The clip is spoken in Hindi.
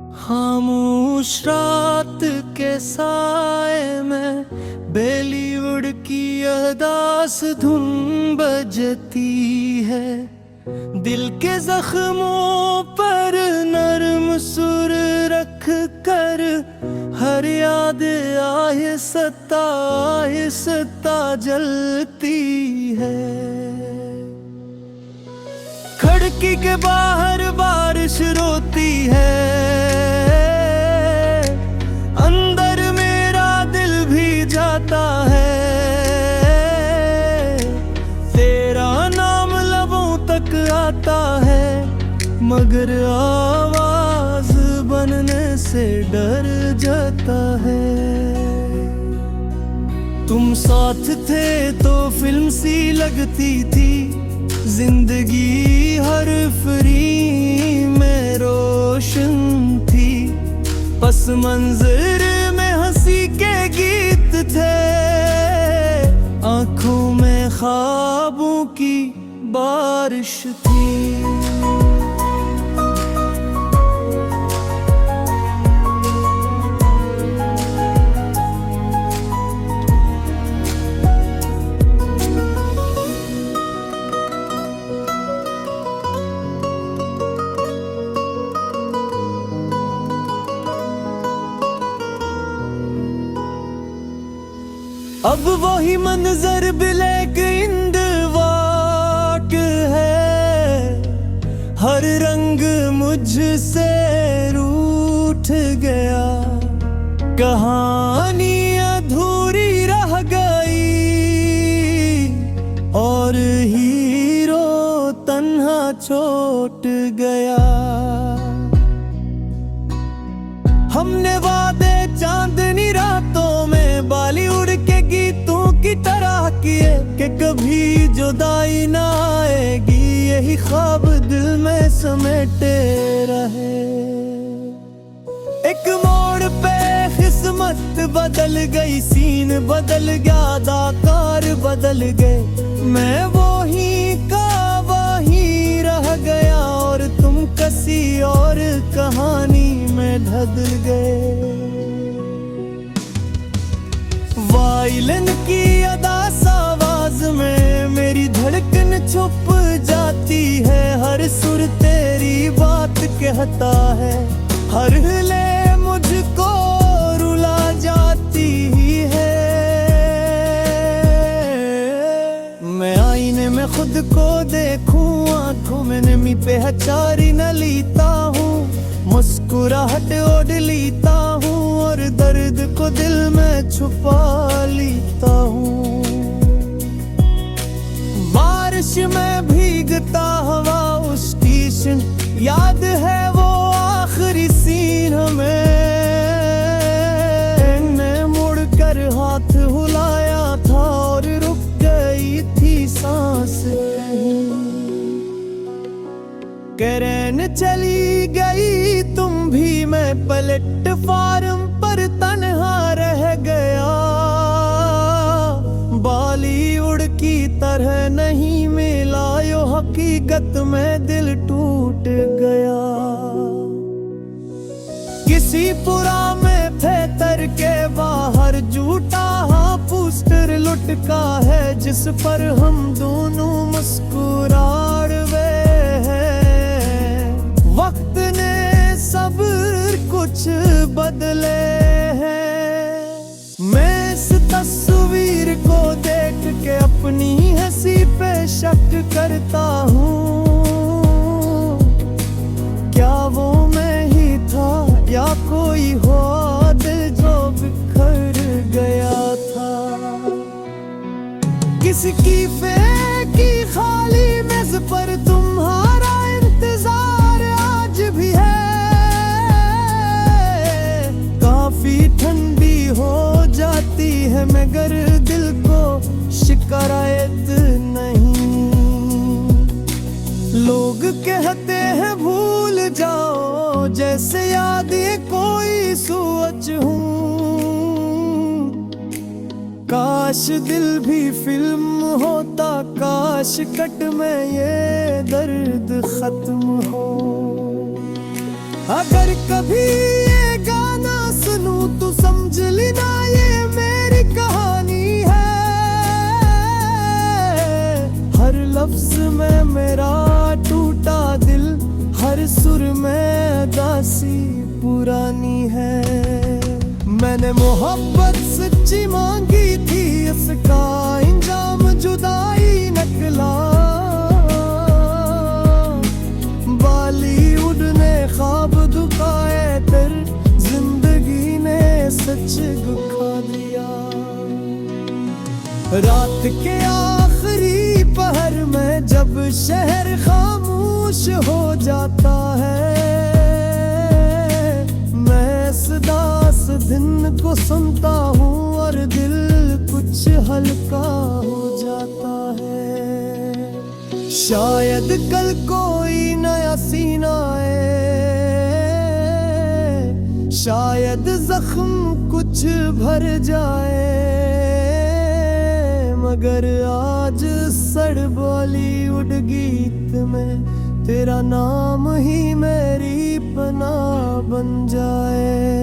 खामोश रात के साए में बॉलीवुड की अदास धुन बजती है। दिल के जख्मों पर नरम सुर रख कर हर याद आहिस्ता आहिस्ता जलती है। खिड़की के बाहर बारिश रोती है, अंदर मेरा दिल भी जाता है। तेरा नाम लबों तक आता है, मगर आवाज बनने से डर जाता है। तुम साथ थे तो फिल्म सी लगती थी, जिंदगी हर फ्रेम में रोशन थी। पस मंजर में हंसी के गीत थे, आंखों में ख्वाबों की बारिश थी। अब वही मंजर ब्लैक एंड वाइट है, हर रंग मुझसे रूठ गया। कहानी अधूरी रह गई और हीरो तन्हा छूट गया। हमने वादे चांदनी रातों में बॉलीवुड के गीतों की तरह किए कि कभी जुदाई ना आएगी, यही ख्वाब दिल में समेटे रहे। एक मोड़ पे किस्मत बदल गई, सीन बदल गया, अदाकार बदल गए। मैं वही का वही रह गया और तुम किसी और कहानी में ढल गए। वायलिन की अदास आवाज में मेरी धड़कन छुप जाती है, हर सुर तेरी बात कहता है, हर ले मुझको रुला जाती है। मैं आईने में खुद को देखूं, आंखों में नमी पहचारी न लेता हूँ, मुस्कुराहट ओढ़ लेता हूँ और दर्द को दिल में छुपा लेता हूँ। बारिश में भीगता हवा उस स्टेशन, याद है वो आखिरी सीन हमें। ने मुड़कर हाथ हिलाया था और रुक गई थी सांस कहीं। करन चली गई तुम भी, मैं प्लेटफार्म पर तन्हा रह गया। बॉलीवुड की तरह नहीं मिला यो हकीकत में दिल टूट गया। किसी पुरा में थिएटर के बाहर झूठा पोस्टर लुटका है, जिस पर हम दोनों मुस्कुरा रहे हैं। वक्त ने सब कुछ बदले हैं। मैं इस तस्वीर को देख के अपनी हंसी पे शक करता हूँ, क्या वो मैं ही था या कोई और दिल जो बिखर गया था। किसकी फेंकी खाली मेज पर तुम्हारा इंतजार आज भी है। काफी ठंडी हो जाती है मगर दिल को शिकायत नहीं। लोग कहते हैं भूल जाओ, जैसे याद ये कोई सोच हूँ। काश दिल भी फिल्म होता, काश कट में ये दर्द खत्म हो। अगर कभी ये गाना सुनूं तो समझ लेना ये मेरी कहानी है। हर लफ्ज में मेरा टूटा दिल, हर सुर में दासी पुरानी है। मैंने मोहब्बत सच्ची मांगी थी, इसका इंजाम जुदाई निकला। बॉलीवुड ने ख्वाब दुखाए, फिर जिंदगी ने सच दुखा दिया। रात के आखिरी पहर में जब शहर खामोश हो जाता है, मैं इस दास दिन को सुनता हूँ और दिल कुछ हल्का हो जाता है। शायद कल कोई नया सीना आए, शायद जख्म कुछ भर जाए, मगर आज सड़ बॉलीवुड गीत में तेरा नाम ही मेरी पनाह बन जाए।